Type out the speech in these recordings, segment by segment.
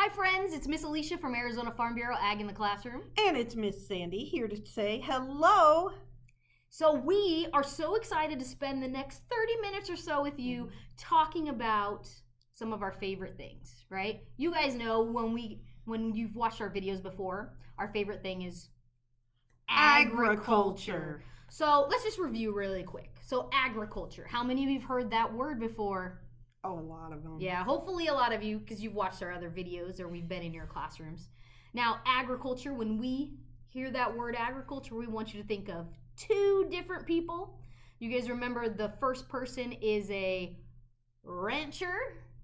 Hi friends, it's Miss Alicia from Arizona Farm Bureau Ag in the Classroom. And it's Miss Sandy here to say hello. So we are so excited to spend the next 30 minutes or so with you talking about some of our favorite things, right? You guys know when you've watched our videos before, our favorite thing is agriculture. So let's just review really quick. So agriculture, how many of you have heard that word before? Oh, a lot of them. Yeah, hopefully a lot of you, because you've watched our other videos or we've been in your classrooms. Now, agriculture, when we hear that word agriculture, we want you to think of two different people. You guys remember the first person is a rancher,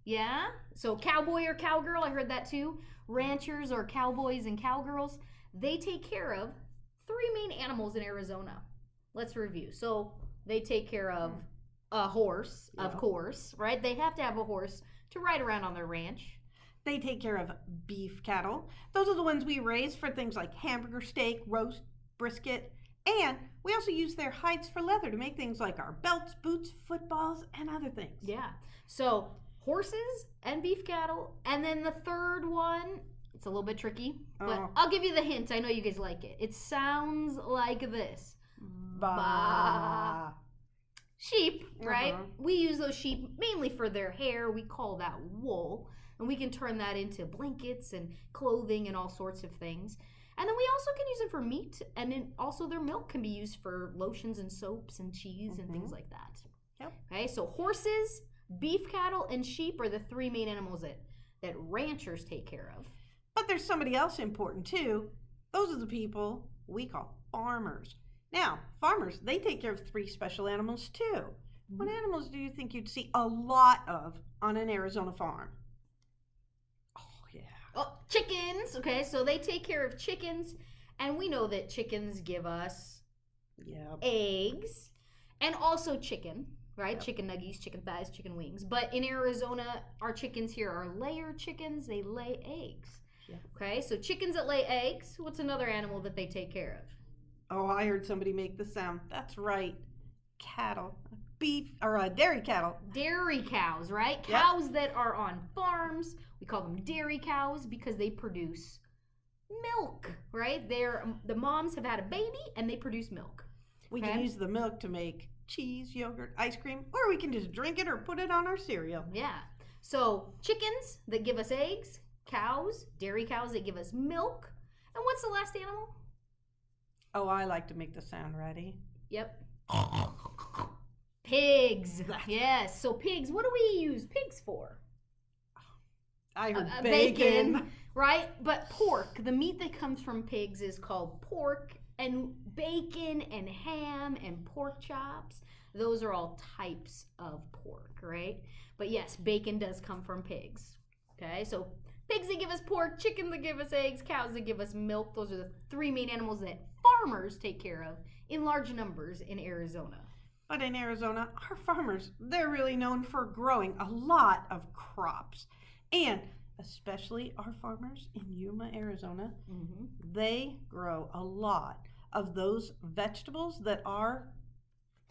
yeah? So cowboy or cowgirl, I heard that too. Ranchers or cowboys and cowgirls, they take care of three main animals in Arizona. Let's review. So they take care of a horse, of course, right? They have to have a horse to ride around on their ranch. They take care of beef cattle. Those are the ones we raise for things like hamburger steak, roast, brisket, and we also use their hides for leather to make things like our belts, boots, footballs, and other things. Yeah. So horses and beef cattle. And then the third one, it's a little bit tricky, but I'll give you the hint. I know you guys like it. It sounds like this. Ba. Sheep, right? We use those sheep mainly for their hair. We call that wool. And we can turn that into blankets and clothing and all sorts of things. And then we also can use them for meat. And then also their milk can be used for lotions and soaps and cheese and things like that. Yep. Okay, so horses, beef cattle, and sheep are the three main animals that ranchers take care of. But there's somebody else important too. Those are the people we call farmers. Now, farmers, they take care of three special animals too. What animals do you think you'd see a lot of on an Arizona farm? Oh, yeah. Oh, chickens. Okay, so they take care of chickens. And we know that chickens give us eggs and also chicken, right? Yep. Chicken nuggies, chicken thighs, chicken wings. But in Arizona, our chickens here are layer chickens. They lay eggs. Yep. Okay, so chickens that lay eggs. What's another animal that they take care of? Oh, I heard somebody make the sound. That's right. Cattle. Beef, or dairy cattle. Dairy cows, right? Yep. Cows that are on farms. We call them dairy cows because they produce milk, right? The moms have had a baby and they produce milk. We can use the milk to make cheese, yogurt, ice cream, or we can just drink it or put it on our cereal. Yeah. So chickens that give us eggs, cows, dairy cows that give us milk. And what's the last animal? Oh, I like to make the sound. Ready? Yep. Pigs. Yes. So pigs, what do we use pigs for? I heard bacon. Right? But pork, the meat that comes from pigs is called pork. And bacon and ham and pork chops, those are all types of pork, right? But yes, bacon does come from pigs. Okay, so pigs that give us pork, chicken that give us eggs, cows that give us milk. Those are the three main animals that farmers take care of in large numbers in Arizona. But in Arizona, our farmers, they're really known for growing a lot of crops. And especially our farmers in Yuma, Arizona, they grow a lot of those vegetables that are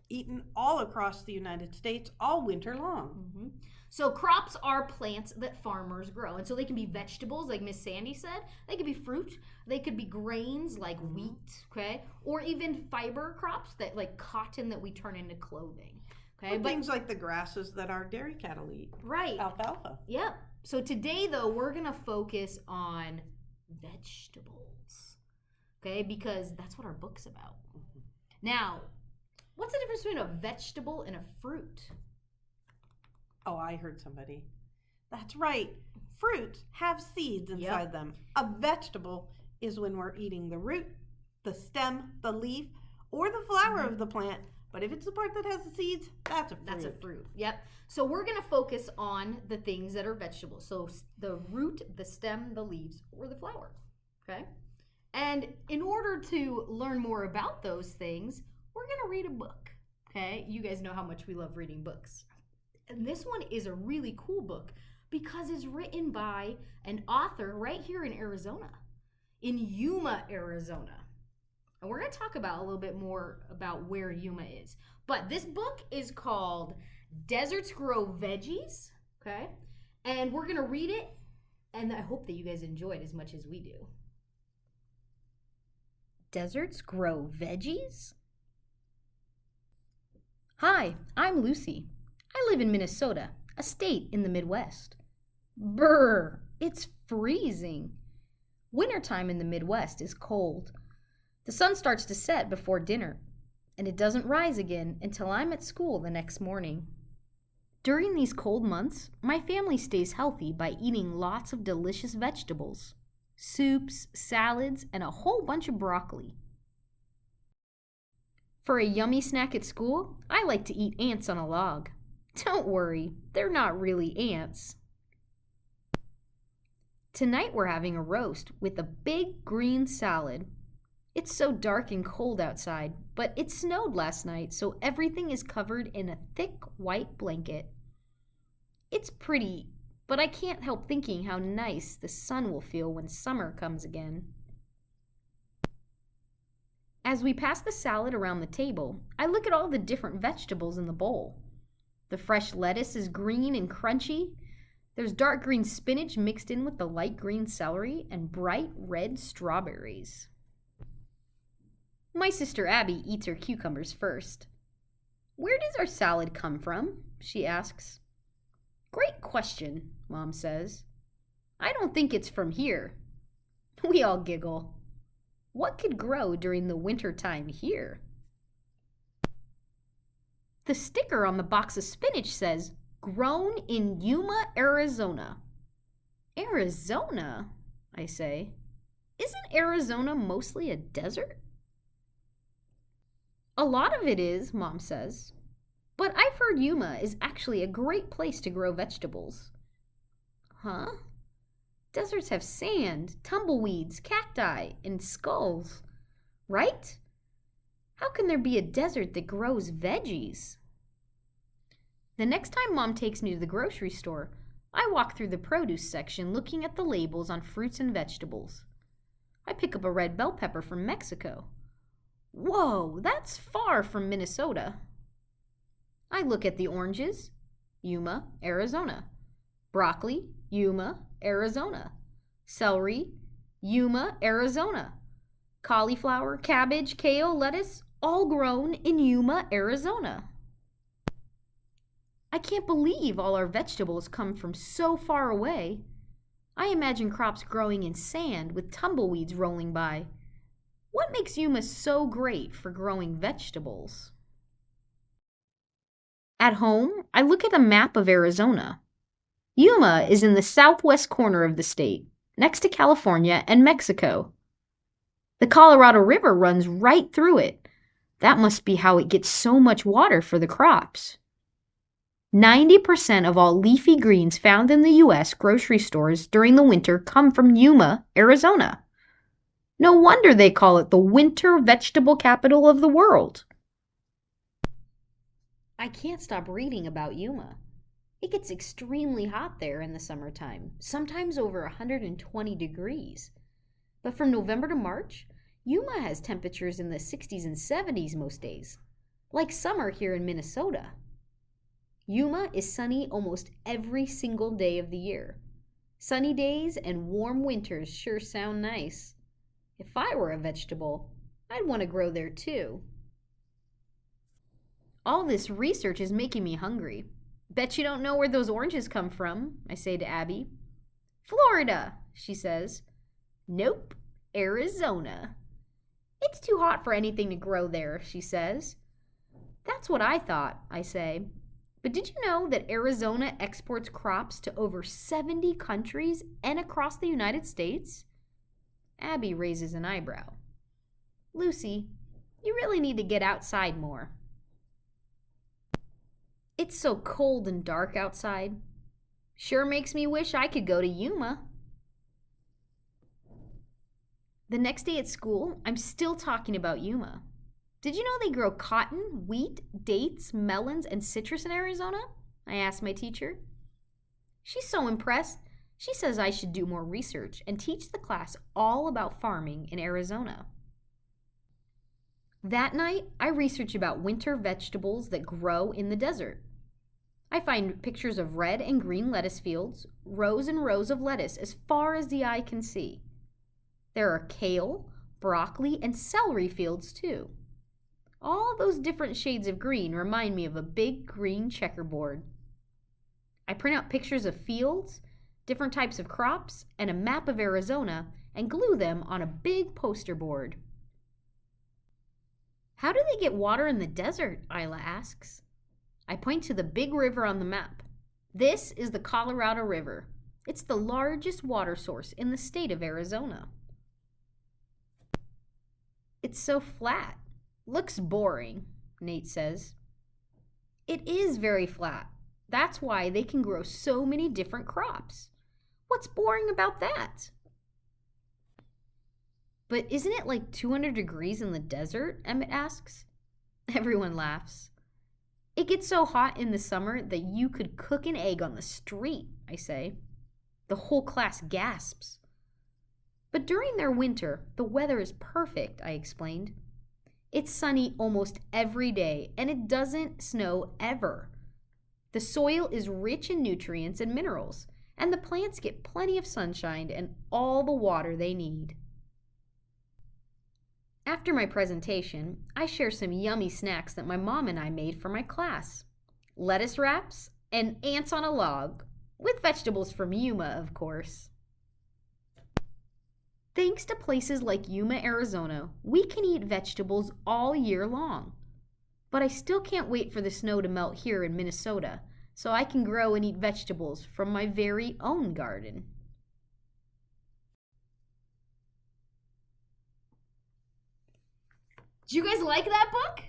eaten all across the United States all winter long. So crops are plants that farmers grow. And so they can be vegetables, like Miss Sandy said. They could be fruit. They could be grains like wheat, okay? Or even fiber crops that like cotton that we turn into clothing. Okay. But things like the grasses that our dairy cattle eat. Right. Alfalfa. Yep. So today though, we're gonna focus on vegetables. Okay, because that's what our book's about. Now, what's the difference between a vegetable and a fruit? Oh, I heard somebody. That's right. Fruits have seeds inside them. A vegetable is when we're eating the root, the stem, the leaf, or the flower of the plant. But if it's the part that has the seeds, that's a fruit. That's a fruit. Yep. So we're going to focus on the things that are vegetables. So the root, the stem, the leaves, or the flower. Okay? And in order to learn more about those things, we're going to read a book. Okay? You guys know how much we love reading books. And this one is a really cool book because it's written by an author right here in Arizona, in Yuma, Arizona. And we're going to talk about a little bit more about where Yuma is. But this book is called Deserts Grow Veggies, okay? And we're going to read it And I hope that you guys enjoyed as much as we do. Deserts grow veggies? Hi, I'm Lucy. I live in Minnesota, a state in the Midwest. Brr, it's freezing. Wintertime in the Midwest is cold. The sun starts to set before dinner, and it doesn't rise again until I'm at school the next morning. During these cold months, my family stays healthy by eating lots of delicious vegetables, soups, salads, and a whole bunch of broccoli. For a yummy snack at school, I like to eat ants on a log. Don't worry, they're not really ants. Tonight we're having a roast with a big green salad. It's so dark and cold outside, but it snowed last night, so everything is covered in a thick white blanket. It's pretty, but I can't help thinking how nice the sun will feel when summer comes again. As we pass the salad around the table, I look at all the different vegetables in the bowl. The fresh lettuce is green and crunchy. There's dark green spinach mixed in with the light green celery and bright red strawberries. My sister Abby eats her cucumbers first. "Where does our salad come from?" she asks. "Great question," Mom says. "I don't think it's from here." We all giggle. What could grow during the winter time here? The sticker on the box of spinach says, "Grown in Yuma, Arizona." Arizona, I say. Isn't Arizona mostly a desert? A lot of it is, Mom says. But I've heard Yuma is actually a great place to grow vegetables. Huh? Deserts have sand, tumbleweeds, cacti, and skulls, right? How can there be a desert that grows veggies? The next time Mom takes me to the grocery store, I walk through the produce section looking at the labels on fruits and vegetables. I pick up a red bell pepper from Mexico. Whoa, that's far from Minnesota. I look at the oranges. Yuma, Arizona. Broccoli, Yuma, Arizona. Celery, Yuma, Arizona. Cauliflower, cabbage, kale, lettuce, all grown in Yuma, Arizona. I can't believe all our vegetables come from so far away. I imagine crops growing in sand with tumbleweeds rolling by. What makes Yuma so great for growing vegetables? At home, I look at a map of Arizona. Yuma is in the southwest corner of the state, next to California and Mexico. The Colorado River runs right through it. That must be how it gets so much water for the crops. 90% of all leafy greens found in the U.S. grocery stores during the winter come from Yuma, Arizona. No wonder they call it the winter vegetable capital of the world. I can't stop reading about Yuma. It gets extremely hot there in the summertime, sometimes over 120 degrees. But from November to March, Yuma has temperatures in the 60s and 70s most days, like summer here in Minnesota. Yuma is sunny almost every single day of the year. Sunny days and warm winters sure sound nice. If I were a vegetable, I'd want to grow there too. All this research is making me hungry. Bet you don't know where those oranges come from, I say to Abby. Florida, she says. Nope, Arizona. It's too hot for anything to grow there, she says. That's what I thought, I say. But did you know that Arizona exports crops to over 70 countries and across the United States? Abby raises an eyebrow. Lucy, you really need to get outside more. It's so cold and dark outside. Sure makes me wish I could go to Yuma. The next day at school, I'm still talking about Yuma. Did you know they grow cotton, wheat, dates, melons, and citrus in Arizona? I asked my teacher. She's so impressed. She says I should do more research and teach the class all about farming in Arizona. That night, I researched about winter vegetables that grow in the desert. I find pictures of red and green lettuce fields, rows and rows of lettuce as far as the eye can see. There are kale, broccoli, and celery fields too. All those different shades of green remind me of a big green checkerboard. I print out pictures of fields, different types of crops, and a map of Arizona and glue them on a big poster board. How do they get water in the desert? Isla asks. I point to the big river on the map. This is the Colorado River. It's the largest water source in the state of Arizona. It's so flat. Looks boring, Nate says. It is very flat. That's why they can grow so many different crops. What's boring about that? But isn't it like 200 degrees in the desert? Emmett asks. Everyone laughs. It gets so hot in the summer that you could cook an egg on the street, I say. The whole class gasps. But during their winter, the weather is perfect, I explained. It's sunny almost every day, and it doesn't snow ever. The soil is rich in nutrients and minerals, and the plants get plenty of sunshine and all the water they need. After my presentation, I share some yummy snacks that my mom and I made for my class. Lettuce wraps and ants on a log, with vegetables from Yuma, of course. Thanks to places like Yuma, Arizona, we can eat vegetables all year long. But I still can't wait for the snow to melt here in Minnesota so I can grow and eat vegetables from my very own garden. Do you guys like that book?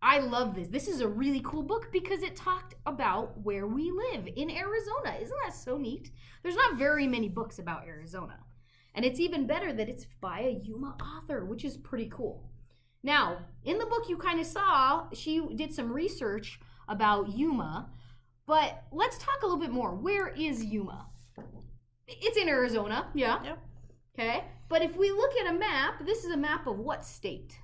I love this. This is a really cool book because it talked about where we live in Arizona. Isn't that so neat? There's not very many books about Arizona. And it's even better that it's by a Yuma author, which is pretty cool. Now, in the book you kind of saw, she did some research about Yuma, but let's talk a little bit more. Where is Yuma? It's in Arizona, yeah. Yep. Okay, but if we look at a map, this is a map of what state?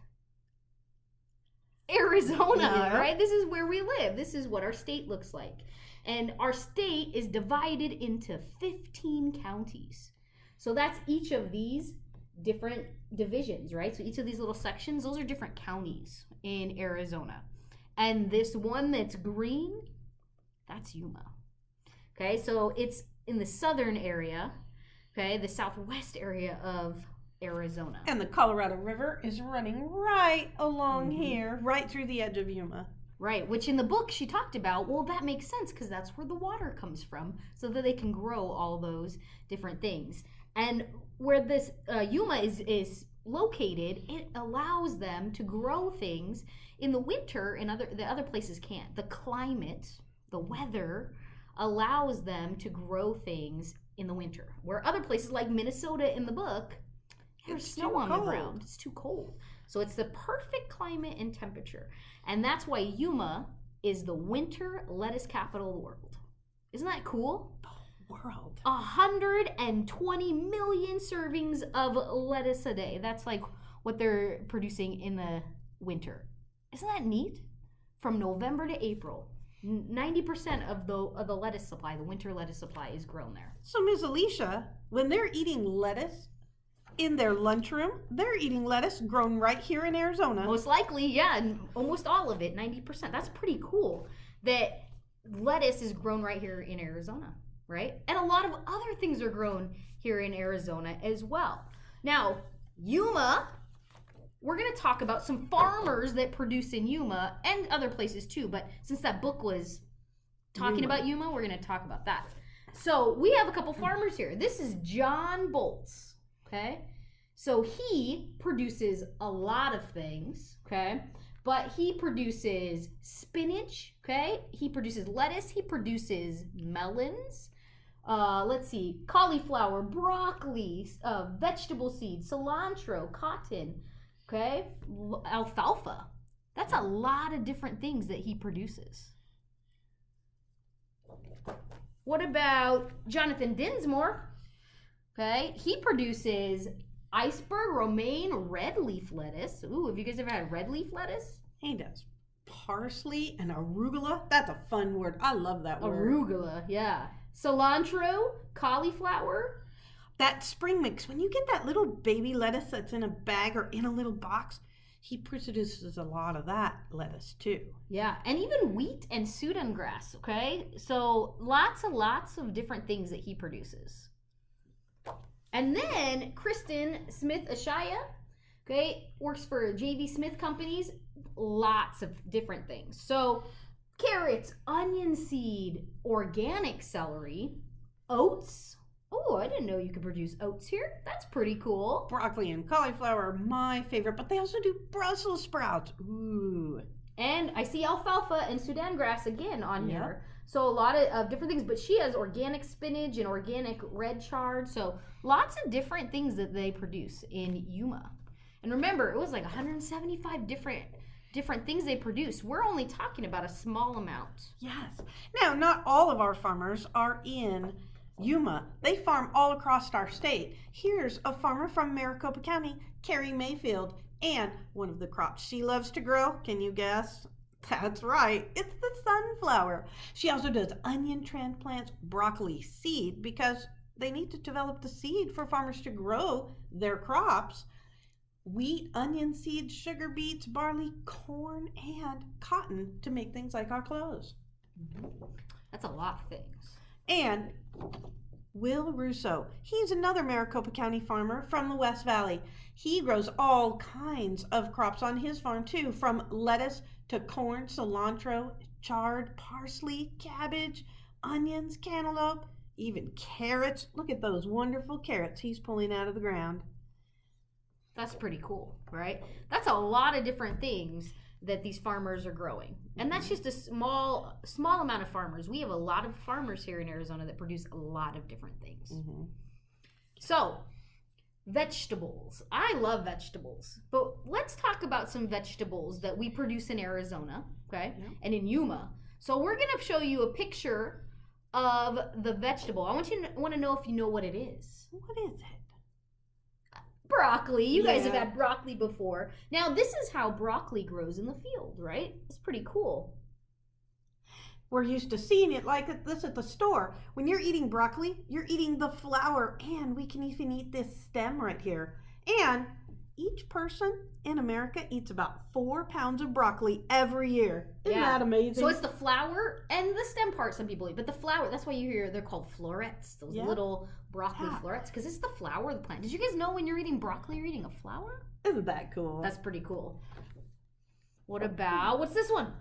Arizona, Yeah. right? This is where we live. This is what our state looks like. And our state is divided into 15 counties. So that's each of these different divisions, right? So each of these little sections, those are different counties in Arizona. And this one that's green, that's Yuma. Okay, so it's in the southern area, okay, the southwest area of Arizona. And the Colorado River is running right along here, right through the edge of Yuma. Right, which in the book she talked about, well, that makes sense because that's where the water comes from so that they can grow all those different things. And where this Yuma is located, it allows them to grow things in the winter and the other places can't. The climate, the weather allows them to grow things in the winter. Where other places like Minnesota in the book, there's snow on the ground. It's too cold. So it's the perfect climate and temperature. And that's why Yuma is the winter lettuce capital of the world. Isn't that cool? World. 120 million servings of lettuce a day. That's like what they're producing in the winter. Isn't that neat? From November to April, 90% of the lettuce supply, the winter lettuce supply, is grown there. So, Ms. Alicia, when they're eating lettuce in their lunchroom, they're eating lettuce grown right here in Arizona. Most likely, yeah, and almost all of it, 90%. That's pretty cool that lettuce is grown right here in Arizona, right? And a lot of other things are grown here in Arizona as well. Now, Yuma, we're going to talk about some farmers that produce in Yuma and other places too, but since that book was talking about Yuma, we're going to talk about that. So we have a couple farmers here. This is John Bolts, okay? So he produces a lot of things, okay? But he produces spinach, okay? He produces lettuce. He produces melons. Let's see, cauliflower, broccoli, vegetable seeds, cilantro, cotton, okay? Alfalfa. That's a lot of different things that he produces. What about Jonathan Dinsmore? Okay, he produces iceberg, romaine, red leaf lettuce. Ooh, have you guys ever had red leaf lettuce? He does parsley and arugula. That's a fun word. I love that word. Arugula, yeah. Cilantro, cauliflower. That spring mix, when you get that little baby lettuce that's in a bag or in a little box, he produces a lot of that lettuce too. Yeah, and even wheat and Sudan grass, okay? So lots of different things that he produces. And then Kristen Smith Ashaya, okay, works for JV Smith Companies, lots of different things. So carrots, onion seed, organic celery, oats. Oh, I didn't know you could produce oats here. That's pretty cool. Broccoli and cauliflower are my favorite, but they also do Brussels sprouts. Ooh. And I see alfalfa and Sudan grass again on here. So a lot of different things, but she has organic spinach and organic red chard. So lots of different things that they produce in Yuma. And remember, it was like 175 different things they produce. We're only talking about a small amount. Yes. Now, not all of our farmers are in Yuma. They farm all across our state. Here's a farmer from Maricopa County, Carrie Mayfield, and one of the crops she loves to grow. Can you guess? That's right. It's the sunflower. She also does onion transplants, broccoli seed, because they need to develop the seed for farmers to grow their crops. Wheat, onion seeds, sugar beets, barley, corn, and cotton to make things like our clothes. That's a lot of things. And Will Russo, he's another Maricopa County farmer from the West Valley. He grows all kinds of crops on his farm too, from lettuce to corn, cilantro, chard, parsley, cabbage, onions, cantaloupe, even carrots. Look at those wonderful carrots he's pulling out of the ground. That's pretty cool, right? That's a lot of different things that these farmers are growing. And that's just a small amount of farmers. We have a lot of farmers here in Arizona that produce a lot of different things. Mm-hmm. So, vegetables. I love vegetables. But let's talk about some vegetables that we produce in Arizona, okay? Yeah. And in Yuma. So we're going to show you a picture of the vegetable. I want to know if you know what it is. What is it? Broccoli. You guys have had broccoli before. Now, this is how broccoli grows in the field, right? It's pretty cool. We're used to seeing it like this at the store. When you're eating broccoli, you're eating the flower, and we can even eat this stem right here. And each person in America eats about 4 pounds of broccoli every year. Isn't that amazing? So it's the flower and the stem part some people eat, but the flower, that's why you hear they're called florets, those little broccoli florets, because it's the flower of the plant. Did you guys know when you're eating broccoli, you're eating a flower? Isn't that cool? That's pretty cool. What about, what's this one?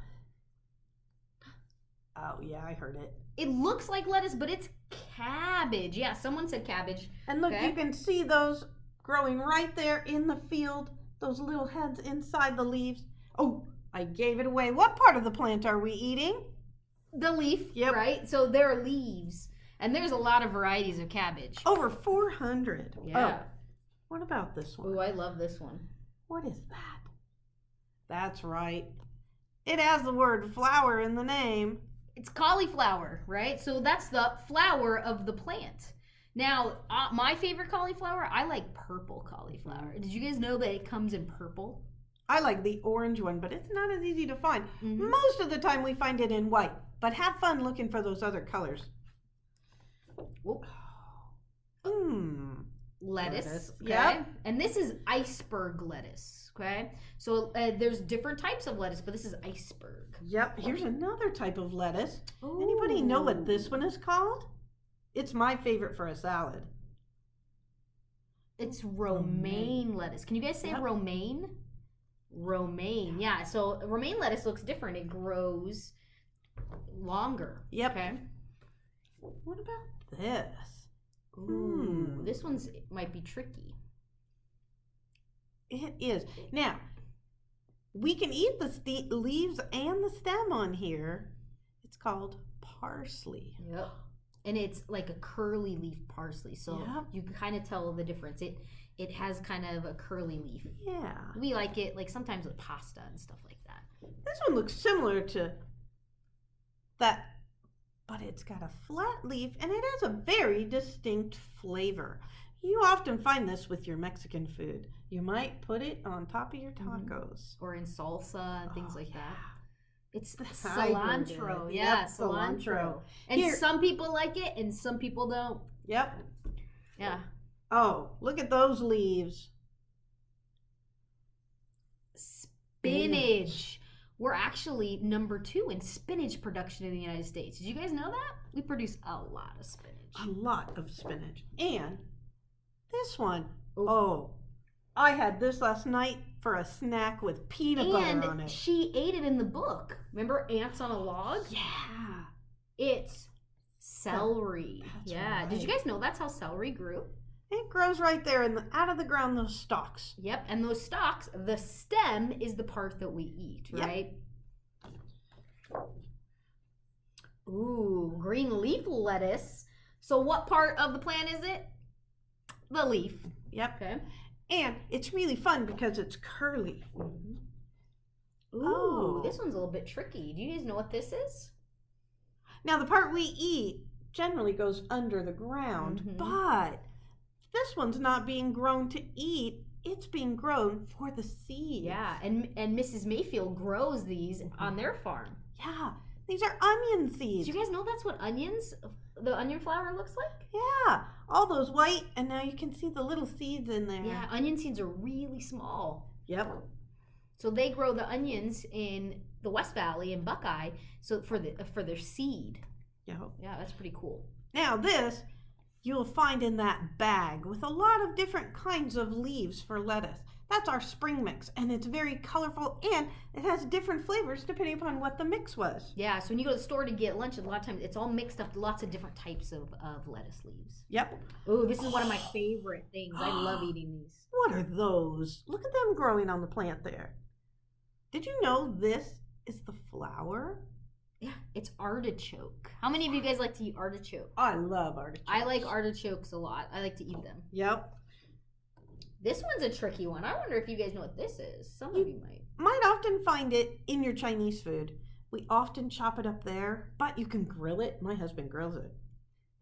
Oh, yeah, I heard it. It looks like lettuce, but it's cabbage. Yeah, someone said cabbage. And look, you can see those growing right there in the field, those little heads inside the leaves. Oh, I gave it away. What part of the plant are we eating? The leaf, right? So there are leaves, and there's a lot of varieties of cabbage. Over 400. Yeah. Oh, what about this one? Oh, I love this one. What is that? That's right. It has the word flower in the name. It's cauliflower, right? So that's the flower of the plant. Now, my favorite cauliflower, I like purple cauliflower. Did you guys know that it comes in purple? I like the orange one, but it's not as easy to find. Mm-hmm. Most of the time we find it in white, but have fun looking for those other colors. Lettuce. Okay? Yep. And this is iceberg lettuce, okay? So there's different types of lettuce, but this is iceberg. Yep. Here's another type of lettuce. Ooh. Anybody know what this one is called? It's my favorite for a salad. It's romaine lettuce. Can you guys say romaine? Romaine, yeah. So romaine lettuce looks different. It grows longer. Yep. Okay. What about this? Ooh, this one's might be tricky. It is. Now, we can eat the leaves and the stem on here. It's called parsley. Yep. And it's like a curly leaf parsley, so you can kind of tell the difference. It has kind of a curly leaf. Yeah. We like it like sometimes with pasta and stuff like that. This one looks similar to that, but it's got a flat leaf and it has a very distinct flavor. You often find this with your Mexican food. You might put it on top of your tacos. Or in salsa and things like that. It's I heard cilantro. it. Yeah, Yep, cilantro. And Here- some people like it and some people don't. Yep. Yeah. Oh, look at those leaves. Spinach. We're actually number 2 in spinach production in the United States. Did you guys know that? We produce a lot of spinach. A lot of spinach. And this one. Ooh. Oh, I had this last night for a snack with peanut butter on And it. she ate it in the book. Remember Ants on a Log? Yeah. It's celery. That's yeah. Did you right. guys know that's how celery grew? It grows right there out of the ground, those stalks. Yep. And those stalks, the stem is the part that we eat, Yep. right? Ooh, green leaf lettuce. So what part of the plant is it? The leaf. Yep. Okay. And it's really fun because it's curly. Ooh, Oh. this one's a little bit tricky. Do you guys know what this is? Now, the part we eat generally goes under the ground, Mhm. but this one's not being grown to eat. It's being grown for the seed. Yeah, and Mrs. Mayfield grows these on their farm. Yeah. These are onion Did seeds. you guys know that's what the onion flower looks like? Yeah. All those white, and now you can see the little seeds in there. Yeah, onion seeds are really small. Yep. So they grow the onions in the West Valley in Buckeye, so for their seed. Yep. Yeah, that's pretty cool. Now this you'll find in that bag with a lot of different kinds of leaves for lettuce. That's our spring mix, and it's very colorful, and it has different flavors depending upon what the mix was. Yeah, so when you go to the store to get lunch, a lot of times it's all mixed up, lots of different types of lettuce leaves. Yep. Oh, this is one of my favorite things. I love eating these. What are those? Look at them growing on the plant there. Did you know this is the flower? Yeah, it's artichoke. How many of you guys like to eat artichoke? I love artichokes. I like artichokes a lot. I like to eat them. Yep. This one's a tricky one. I wonder if you guys know what this is. Some of you might. Might often find it in your Chinese food. We often chop it up there, but you can grill it. My husband grills it.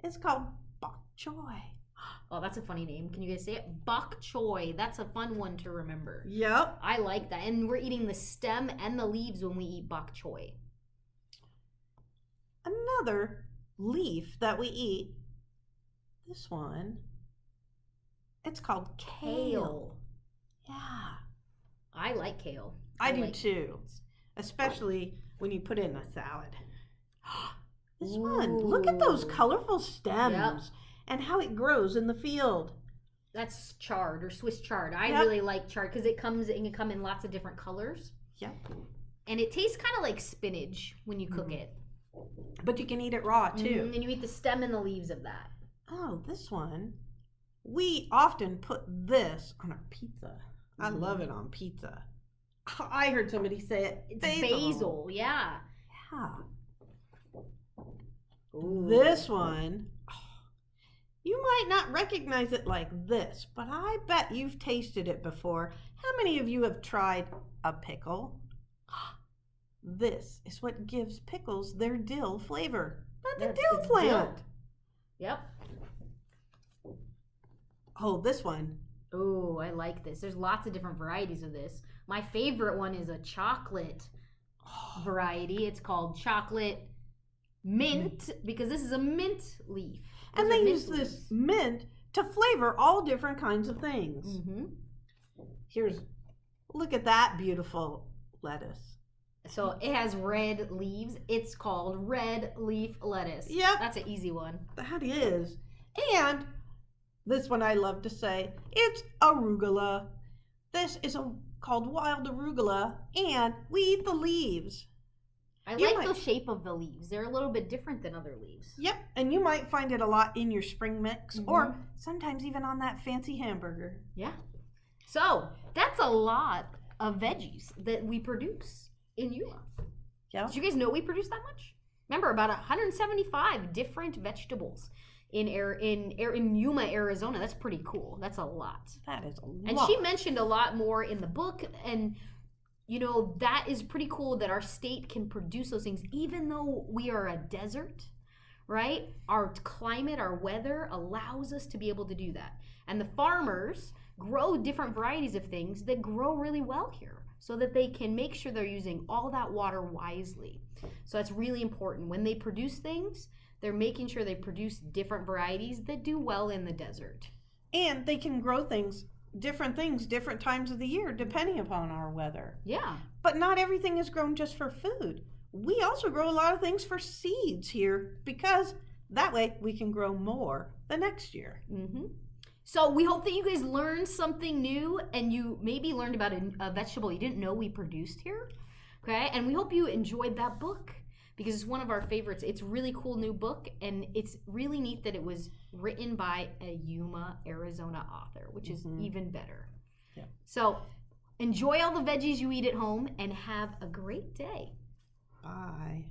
It's called bok choy. Oh, that's a funny name. Can you guys say it? Bok choy. That's a fun one to remember. Yep. I like that. And we're eating the stem and the leaves when we eat bok choy. Another leaf that we eat, this one, it's called kale. Yeah. I like kale. I do like too. Especially when you put it in a salad. This Ooh. one, look at those colorful stems Yep. and how it grows in the field. That's chard or Swiss chard. I Yep. really like chard because it can come in lots of different colors. Yep. And it tastes kind of like spinach when you cook it. But you can eat it raw too. And you eat the stem and the leaves of that. Oh, this one. We often put this on our pizza. I love it on pizza. I heard somebody say it. It's basil, yeah. Yeah. Ooh. This one, you might not recognize it like this, but I bet you've tasted it before. How many of you have tried a pickle? This is what gives pickles their dill flavor. That's a dill it's plant. dill. Yep. Oh, this one. Oh, I like this. There's lots of different varieties of this. My favorite one is a chocolate variety. It's called chocolate mint because this is a mint leaf. And Those are they mint use this leaves. mint to flavor all different kinds of things. Mm-hmm. Look at that beautiful lettuce. So it has red leaves. It's called red leaf lettuce. Yep. That's an easy one. That is. And this one I love to say, it's arugula. This is called wild arugula, and we eat the leaves. I You like might- the shape of the leaves. They're a little bit different than other leaves. Yep, and you might find it a lot in your spring mix, Mhm. or sometimes even on that fancy hamburger. Yeah. So that's a lot of veggies that we produce in Yuma. Yeah. Did you guys know we produce that much? Remember, about 175 different vegetables in Yuma, Arizona. That's pretty cool. That's a lot. That is a lot. And she mentioned a lot more in the book, and you know that is pretty cool that our state can produce those things, even though we are a desert, right? Our climate, our weather allows us to be able to do that, and the farmers grow different varieties of things that grow really well here. so that they can make sure they're using all that water wisely. So it's really important. When they produce things, they're making sure they produce different varieties that do well in the desert. And they can grow different things, different times of the year, depending upon our weather. Yeah. But not everything is grown just for food. We also grow a lot of things for seeds here, because that way we can grow more the next year. Mm-hmm. So we hope that you guys learned something new, and you maybe learned about a vegetable you didn't know we produced here. Okay, and we hope you enjoyed that book, because it's one of our favorites. It's a really cool new book, and it's really neat that it was written by a Yuma, Arizona author, which is even better. Yeah. So enjoy all the veggies you eat at home, and have a great day. Bye.